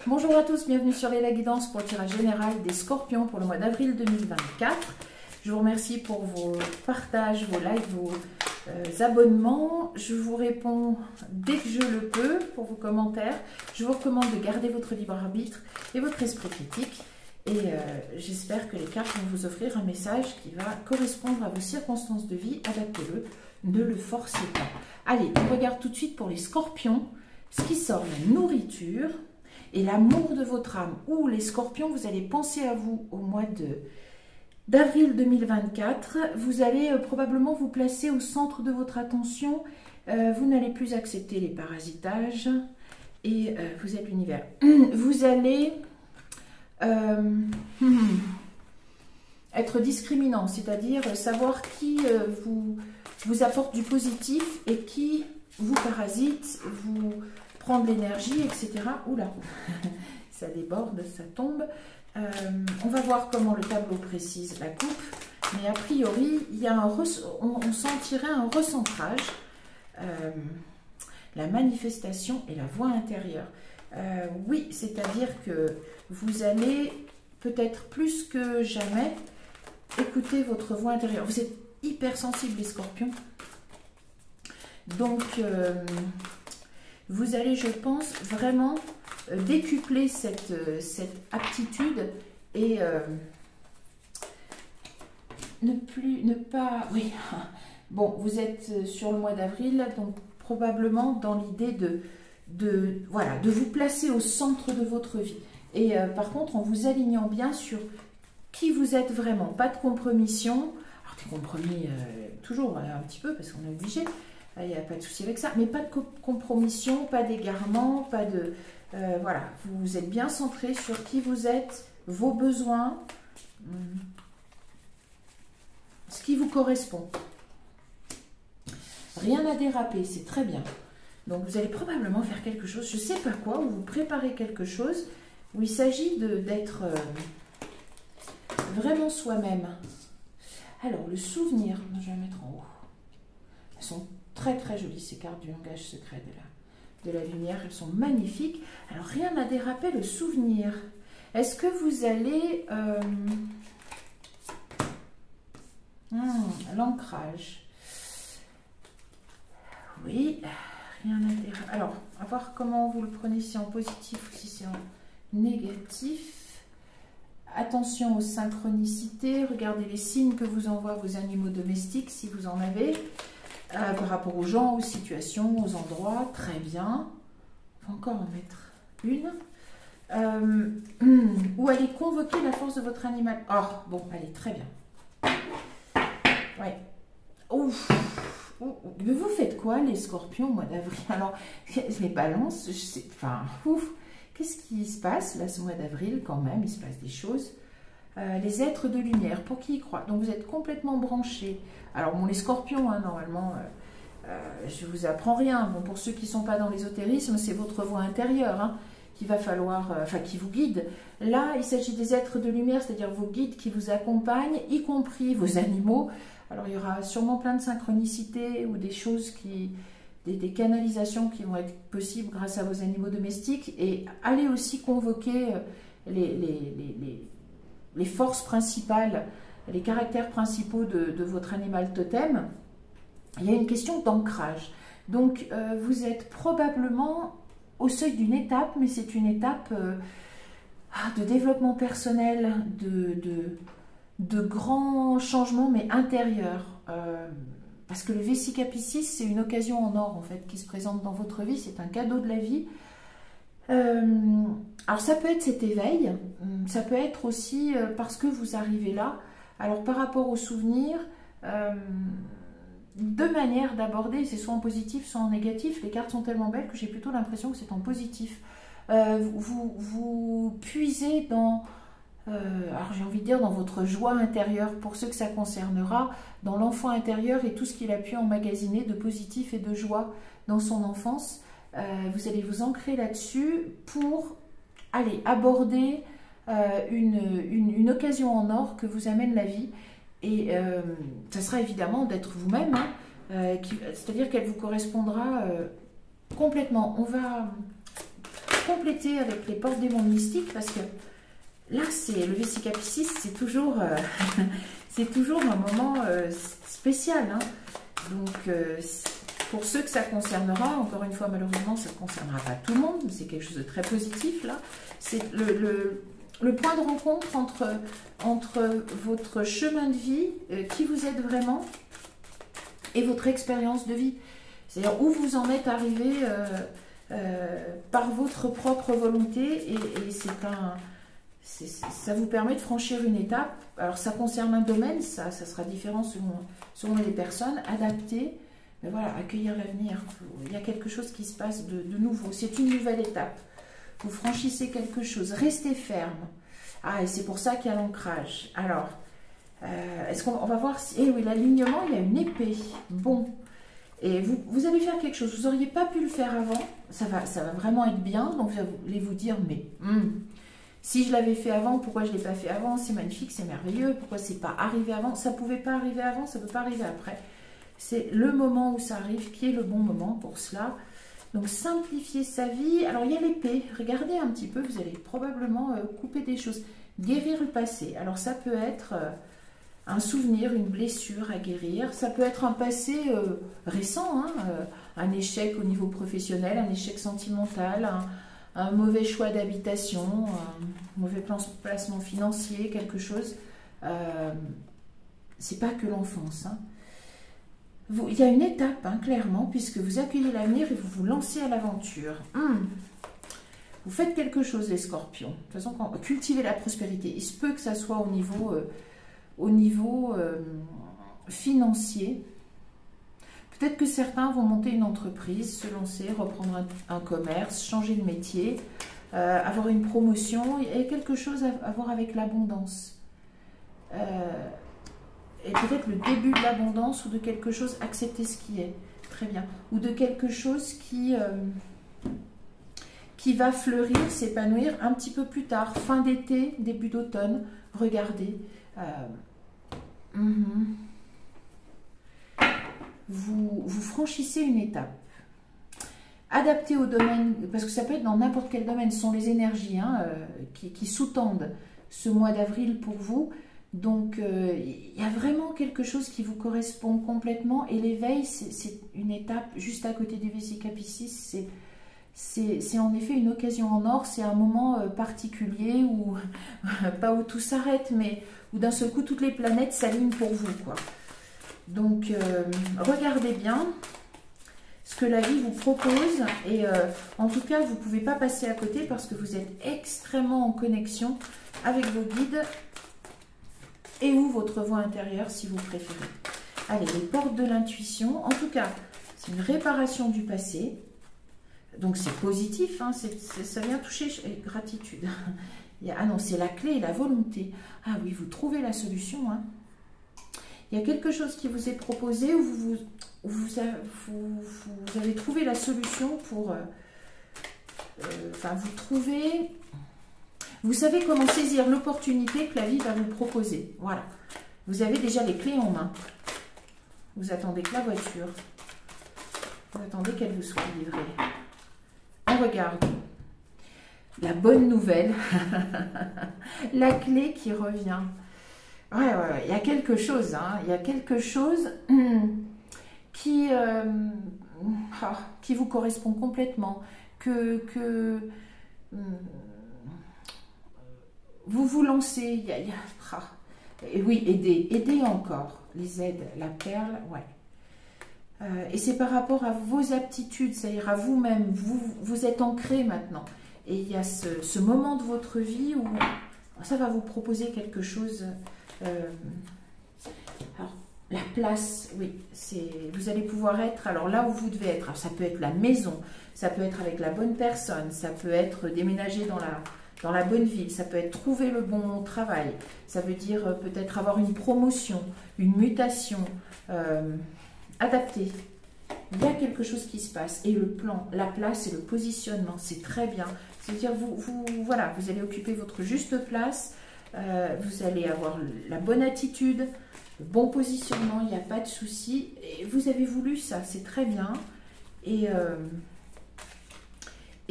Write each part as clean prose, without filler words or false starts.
Bonjour à tous, bienvenue sur la guidance pour le tirage général des scorpions pour le mois d'avril 2024. Je vous remercie pour vos partages, vos likes, vos abonnements. Je vous réponds dès que je le peux pour vos commentaires. Je vous recommande de garder votre libre arbitre et votre esprit critique. Et j'espère que les cartes vont vous offrir un message qui va correspondre à vos circonstances de vie. Adaptez-le, ne le forcez pas. Allez, on regarde tout de suite pour les scorpions. Ce qui sort, la nourriture et l'amour de votre âme. Ou les scorpions, vous allez penser à vous au mois d'avril 2024. Vous allez probablement vous placer au centre de votre attention. Vous n'allez plus accepter les parasitages et vous êtes l'univers. Vous allez être discriminant, c'est-à-dire savoir qui vous apporte du positif et qui vous parasite, vous prend de l'énergie, etc. Oula, ça déborde, ça tombe. On va voir comment le tableau précise la coupe, mais a priori, il y a on sentirait un recentrage, la manifestation et la voix intérieure. Oui, c'est-à-dire que vous allez peut-être plus que jamais écouter votre voix intérieure. Vous êtes hypersensibles les scorpions. Donc, vous allez, je pense, vraiment décupler cette aptitude et ne pas... Oui, bon, vous êtes sur le mois d'avril, donc probablement dans l'idée de vous placer au centre de votre vie. Et par contre, en vous alignant bien sur qui vous êtes vraiment. Pas de compromission. Alors, des compromis, toujours un petit peu, parce qu'on est obligé. Il n'y a pas de souci avec ça, mais pas de compromission, pas d'égarement, pas de... voilà, vous êtes bien centré sur qui vous êtes, vos besoins, ce qui vous correspond. Rien à déraper, c'est très bien. Donc vous allez probablement faire quelque chose, je ne sais pas quoi, ou vous préparez quelque chose, où il s'agit d'être vraiment soi-même. Alors, le souvenir, je vais la mettre en haut. Elles sont très très jolies ces cartes du langage secret de la lumière, elles sont magnifiques. Alors rien à déraper, le souvenir. Est-ce que vous allez... l'ancrage. Oui, rien à déraper. Alors, on va voir comment vous le prenez, si en positif ou si c'est en négatif. Attention aux synchronicités, regardez les signes que vous envoient vos animaux domestiques si vous en avez. Par rapport aux gens, aux situations, aux endroits, très bien. On va encore en mettre une. Ou allez convoquer la force de votre animal. Oh, bon, allez, très bien. Ouais. Ouf. Mais vous faites quoi, les scorpions, au mois d'avril? Alors, les balances, je sais, enfin, ouf. Qu'est-ce qui se passe, là, ce mois d'avril, quand même? Il se passe des choses. Les êtres de lumière, pour qui y croient. Donc, vous êtes complètement branchés. Alors, bon, les scorpions, hein, normalement, je ne vous apprends rien. Bon, pour ceux qui ne sont pas dans l'ésotérisme, c'est votre voix intérieure hein, qu'il va falloir, qui vous guide. Là, il s'agit des êtres de lumière, c'est-à-dire vos guides qui vous accompagnent, y compris vos animaux. Alors, il y aura sûrement plein de synchronicités ou des choses des canalisations qui vont être possibles grâce à vos animaux domestiques. Et allez aussi convoquer les forces principales, les caractères principaux de votre animal totem. Il y a une question d'ancrage. Donc, vous êtes probablement au seuil d'une étape, mais c'est une étape de développement personnel, de grands changements, mais intérieurs. Parce que le Vesica Piscis, c'est une occasion en or, en fait, qui se présente dans votre vie. C'est un cadeau de la vie. Alors, ça peut être cet éveil. Ça peut être aussi parce que vous arrivez là. Alors, par rapport aux souvenirs... deux manières d'aborder, c'est soit en positif, soit en négatif. Les cartes sont tellement belles que j'ai plutôt l'impression que c'est en positif. Vous puisez dans, alors j'ai envie de dire dans votre joie intérieure, pour ceux que ça concernera, dans l'enfant intérieur et tout ce qu'il a pu emmagasiner de positif et de joie dans son enfance. Vous allez vous ancrer là-dessus pour aller aborder une occasion en or que vous amène la vie. Et ça sera évidemment d'être vous-même, hein, c'est-à-dire qu'elle vous correspondra complètement. On va compléter avec les portes des mondes mystiques parce que là, c'est le Vesica Piscis, c'est toujours, c'est toujours un moment spécial. Hein. Donc, pour ceux que ça concernera, encore une fois, malheureusement, ça ne concernera pas tout le monde, c'est quelque chose de très positif là. C'est le point de rencontre entre votre chemin de vie, qui vous êtes vraiment, et votre expérience de vie. C'est-à-dire où vous en êtes arrivé par votre propre volonté, et ça vous permet de franchir une étape. Alors ça concerne un domaine, ça sera différent selon les personnes, adapté. Mais voilà, accueillir l'avenir. Il y a quelque chose qui se passe de nouveau. C'est une nouvelle étape. Vous franchissez quelque chose. Restez ferme. Ah, et c'est pour ça qu'il y a l'ancrage. Alors, est-ce qu'on va voir si... Eh oui, l'alignement, il y a une épée. Bon. Et vous allez faire quelque chose. Vous n'auriez pas pu le faire avant. Ça va vraiment être bien. Donc, vous allez vous dire, mais... si je l'avais fait avant, pourquoi je ne l'ai pas fait avant? C'est magnifique, c'est merveilleux. Pourquoi c'est pas arrivé avant? Ça ne pouvait pas arriver avant, ça ne peut pas arriver après. C'est le moment où ça arrive qui est le bon moment pour cela. Donc, simplifier sa vie. Alors, il y a l'épée. Regardez un petit peu, vous allez probablement couper des choses. Guérir le passé. Alors, ça peut être un souvenir, une blessure à guérir. Ça peut être un passé récent, hein, un échec au niveau professionnel, un échec sentimental, un mauvais choix d'habitation, un mauvais placement financier, quelque chose. C'est pas que l'enfance, hein. Il y a une étape, hein, clairement, puisque vous accueillez l'avenir et vous vous lancez à l'aventure. Vous faites quelque chose, les scorpions. De toute façon, cultivez la prospérité. Il se peut que ça soit au niveau financier. Peut-être que certains vont monter une entreprise, se lancer, reprendre un commerce, changer de métier, avoir une promotion. Il y a quelque chose à voir avec l'abondance. Et peut-être le début de l'abondance ou de quelque chose, accepter ce qui est, très bien, ou de quelque chose qui va fleurir, s'épanouir un petit peu plus tard, fin d'été, début d'automne, regardez. Vous franchissez une étape. Adapté au domaine, parce que ça peut être dans n'importe quel domaine, ce sont les énergies, hein, qui sous-tendent ce mois d'avril pour vous. Donc, il y a vraiment quelque chose qui vous correspond complètement. Et l'éveil, c'est une étape juste à côté du Vesica Piscis. C'est en effet une occasion en or. C'est un moment particulier où, pas où tout s'arrête, mais où d'un seul coup, toutes les planètes s'alignent pour vous, quoi. Donc, regardez bien ce que la vie vous propose. Et en tout cas, vous ne pouvez pas passer à côté parce que vous êtes extrêmement en connexion avec vos guides et ou votre voix intérieure si vous préférez. Allez, les portes de l'intuition. En tout cas, c'est une réparation du passé. Donc, c'est positif. Hein, ça vient toucher gratitude. Ah non, c'est la clé et la volonté. Ah oui, vous trouvez la solution. Hein. Il y a quelque chose qui vous est proposé où vous avez trouvé la solution pour... vous savez comment saisir l'opportunité que la vie va vous proposer. Voilà. Vous avez déjà les clés en main. Vous attendez que la voiture. Vous attendez qu'elle vous soit livrée. On regarde. La bonne nouvelle. La clé qui revient. Ouais, il y a quelque chose. Hein. Il y a quelque chose qui vous correspond complètement. Vous vous lancez, et oui, aider encore, les aides, la perle, ouais. Et c'est par rapport à vos aptitudes, c'est-à-dire à vous-même, vous êtes ancré maintenant. Et il y a ce moment de votre vie où ça va vous proposer quelque chose. Alors, la place, oui, vous allez pouvoir être, alors là où vous devez être, alors ça peut être la maison, ça peut être avec la bonne personne, ça peut être déménager dans la bonne ville, ça peut être trouver le bon travail, ça veut dire peut-être avoir une promotion, une mutation, adaptée. Il y a quelque chose qui se passe et le plan, la place et le positionnement, c'est très bien. C'est-à-dire, voilà, vous allez occuper votre juste place, vous allez avoir la bonne attitude, le bon positionnement, il n'y a pas de souci. Et vous avez voulu ça, c'est très bien. Et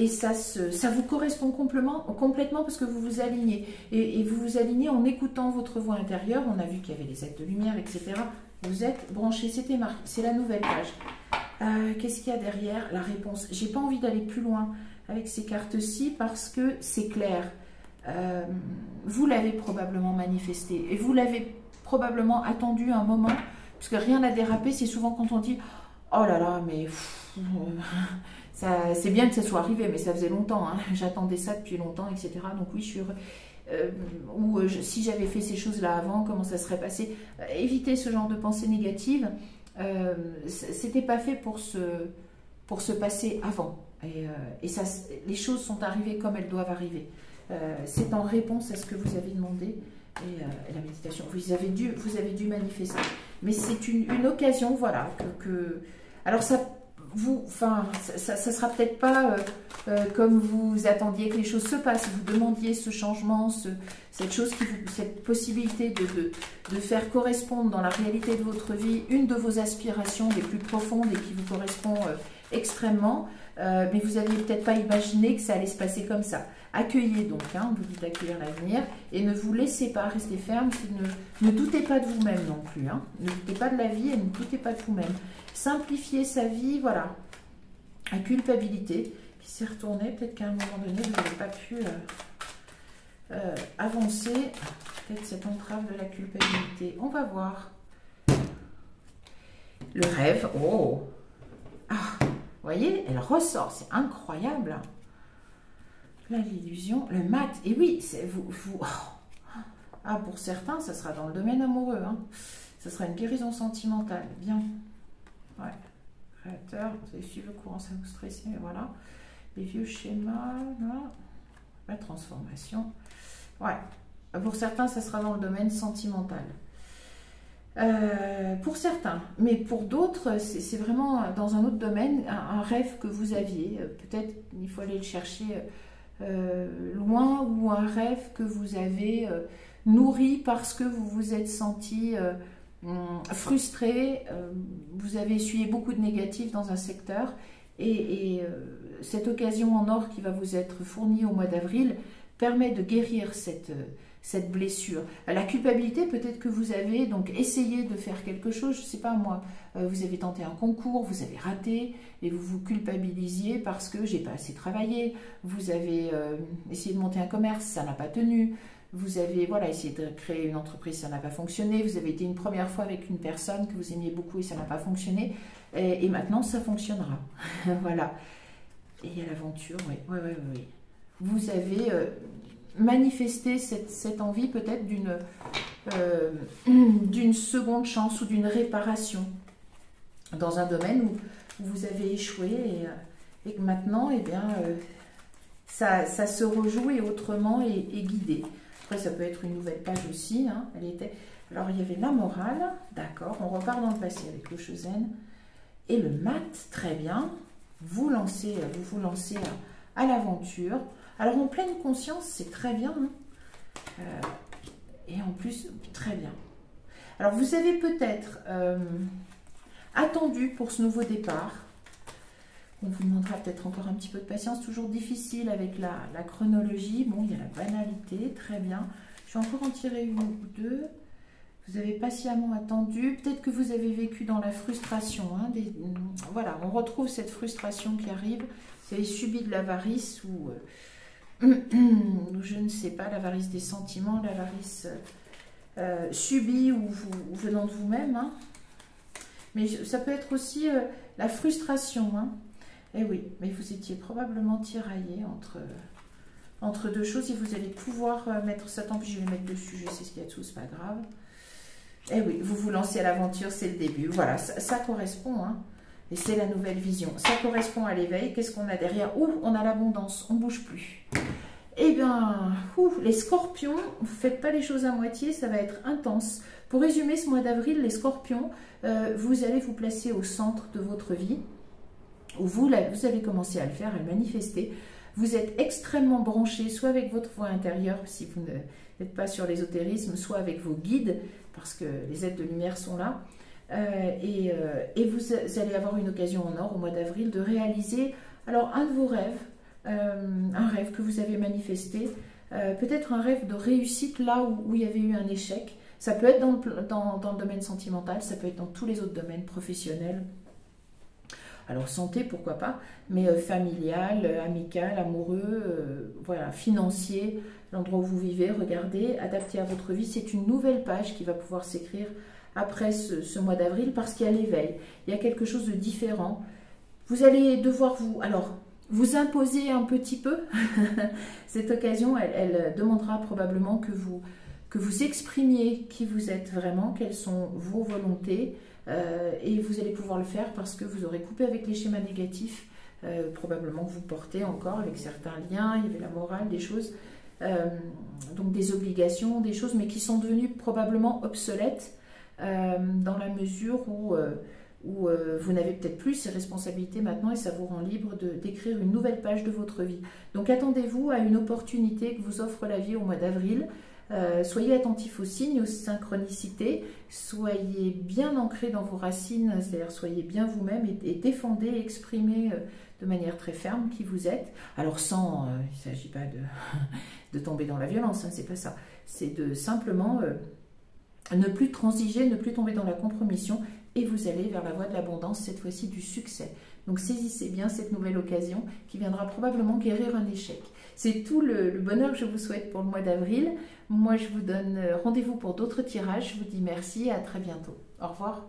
et ça vous correspond complètement parce que vous vous alignez. Et vous vous alignez en écoutant votre voix intérieure. On a vu qu'il y avait les aides de lumière, etc. Vous êtes branché, c'était marqué, c'est la nouvelle page. Qu'est-ce qu'il y a derrière? La réponse. J'ai pas envie d'aller plus loin avec ces cartes-ci parce que c'est clair. Vous l'avez probablement manifesté et vous l'avez probablement attendu un moment, parce que rien n'a dérapé. C'est souvent quand on dit « Oh là là, mais c'est bien que ça soit arrivé, mais ça faisait longtemps, hein, j'attendais ça depuis longtemps, etc. » Donc oui, je suis heureux. Si j'avais fait ces choses-là avant, comment ça serait passé? Évitez ce genre de pensée négative. C'était pas fait pour se passer avant. Et ça, les choses sont arrivées comme elles doivent arriver. C'est en réponse à ce que vous avez demandé et la méditation. Vous avez dû manifester. Mais c'est une occasion, voilà, alors ça sera peut-être pas comme vous attendiez que les choses se passent. Vous demandiez ce changement, cette possibilité de faire correspondre dans la réalité de votre vie une de vos aspirations les plus profondes et qui vous correspond extrêmement. Mais vous n'aviez peut-être pas imaginé que ça allait se passer comme ça. Accueillez donc, hein, vous dites d'accueillir l'avenir et ne vous laissez pas rester ferme. Ne doutez pas de vous-même non plus. Hein. Ne doutez pas de la vie et ne doutez pas de vous-même. Simplifiez sa vie, voilà. La culpabilité qui s'est retournée. Peut-être qu'à un moment donné, vous n'avez pas pu avancer. Peut-être cette entrave de la culpabilité. On va voir. Le rêve. Oh! Ah! Vous voyez, elle ressort, c'est incroyable. Là, l'illusion, le mat, et oui, c'est vous. Oh. Ah, pour certains, ça sera dans le domaine amoureux. Hein. Ça sera une guérison sentimentale. Bien. Ouais. Créateur, vous allez suivre le courant, ça vous stresse, mais voilà. Les vieux schémas, là. La transformation. Ouais. Pour certains, ça sera dans le domaine sentimental. Pour certains, mais pour d'autres, c'est vraiment dans un autre domaine, un rêve que vous aviez. Peut-être il faut aller le chercher loin, ou un rêve que vous avez nourri parce que vous vous êtes senti frustré, vous avez essuyé beaucoup de négatifs dans un secteur, et cette occasion en or qui va vous être fournie au mois d'avril permet de guérir cette blessure. La culpabilité, peut-être que vous avez donc essayé de faire quelque chose, je ne sais pas moi, vous avez tenté un concours, vous avez raté, et vous vous culpabilisiez parce que j'ai pas assez travaillé, vous avez essayé de monter un commerce, ça n'a pas tenu, vous avez essayé de créer une entreprise, ça n'a pas fonctionné, vous avez été une première fois avec une personne que vous aimiez beaucoup et ça n'a pas fonctionné, et maintenant ça fonctionnera. Voilà. Et il y a l'aventure, oui. Vous avez manifesté cette envie peut-être d'une seconde chance ou d'une réparation dans un domaine où vous avez échoué, et que maintenant, eh bien, ça se rejoue et autrement et guidé. Après, ça peut être une nouvelle page aussi. Hein. Alors, il y avait la morale, d'accord, on repart dans le passé avec le Chosen. Et le mat, très bien, vous vous lancez à l'aventure. Alors, en pleine conscience, c'est très bien. Hein. Et en plus, très bien. Alors, vous avez peut-être attendu pour ce nouveau départ. On vous demandera peut-être encore un petit peu de patience. Toujours difficile avec la chronologie. Bon, il y a la banalité, très bien. Je vais encore en tirer une ou deux. Vous avez patiemment attendu. Peut-être que vous avez vécu dans la frustration. Hein, voilà, on retrouve cette frustration qui arrive. Vous avez subi de l'avarice ou je ne sais pas, l'avarice des sentiments, l'avarice subie ou venant de vous-même. Hein. Mais ça peut être aussi la frustration. Hein. Eh oui, mais vous étiez probablement tiraillé entre deux choses et vous allez pouvoir mettre ça. Tant pis, je vais le mettre dessus, je sais ce qu'il y a dessous, c'est pas grave. Eh oui, vous vous lancez à l'aventure, c'est le début. Voilà, ça correspond, hein. Et c'est la nouvelle vision. Ça correspond à l'éveil. Qu'est-ce qu'on a derrière? Ouh, on a l'abondance, on ne bouge plus. Eh bien, les scorpions, vous ne faites pas les choses à moitié, ça va être intense. Pour résumer ce mois d'avril, les scorpions, vous allez vous placer au centre de votre vie, où vous avez commencé à le faire, à le manifester. Vous êtes extrêmement branché, soit avec votre voix intérieure, si vous n'êtes pas sur l'ésotérisme, soit avec vos guides, parce que les aides de lumière sont là. Et vous allez avoir une occasion en or au mois d'avril de réaliser alors un de vos rêves, un rêve que vous avez manifesté, peut-être un rêve de réussite là où il y avait eu un échec. Ça peut être dans le domaine sentimental, ça peut être dans tous les autres domaines professionnels. Alors santé, pourquoi pas, mais familial, amical, amoureux, voilà, financier, l'endroit où vous vivez, regardez, adapté à votre vie. C'est une nouvelle page qui va pouvoir s'écrire après ce mois d'avril parce qu'il y a l'éveil. Il y a quelque chose de différent. Vous allez devoir vous imposer un petit peu. Cette occasion, elle demandera probablement que vous exprimiez qui vous êtes vraiment, quelles sont vos volontés, et vous allez pouvoir le faire parce que vous aurez coupé avec les schémas négatifs, probablement que vous portez encore avec certains liens, il y avait la morale, des choses, donc des obligations, des choses, mais qui sont devenues probablement obsolètes dans la mesure où vous n'avez peut-être plus ces responsabilités maintenant et ça vous rend libre d'écrire une nouvelle page de votre vie. Donc attendez-vous à une opportunité que vous offre la vie au mois d'avril. Soyez attentifs aux signes, aux synchronicités, soyez bien ancrés dans vos racines, c'est-à-dire soyez bien vous-même et défendez, exprimez de manière très ferme qui vous êtes. Alors sans, il ne s'agit pas de tomber dans la violence, hein, c'est pas ça. C'est de simplement ne plus transiger, ne plus tomber dans la compromission et vous allez vers la voie de l'abondance, cette fois-ci du succès. Donc saisissez bien cette nouvelle occasion qui viendra probablement guérir un échec. C'est tout le bonheur que je vous souhaite pour le mois d'avril. Moi, je vous donne rendez-vous pour d'autres tirages. Je vous dis merci et à très bientôt. Au revoir.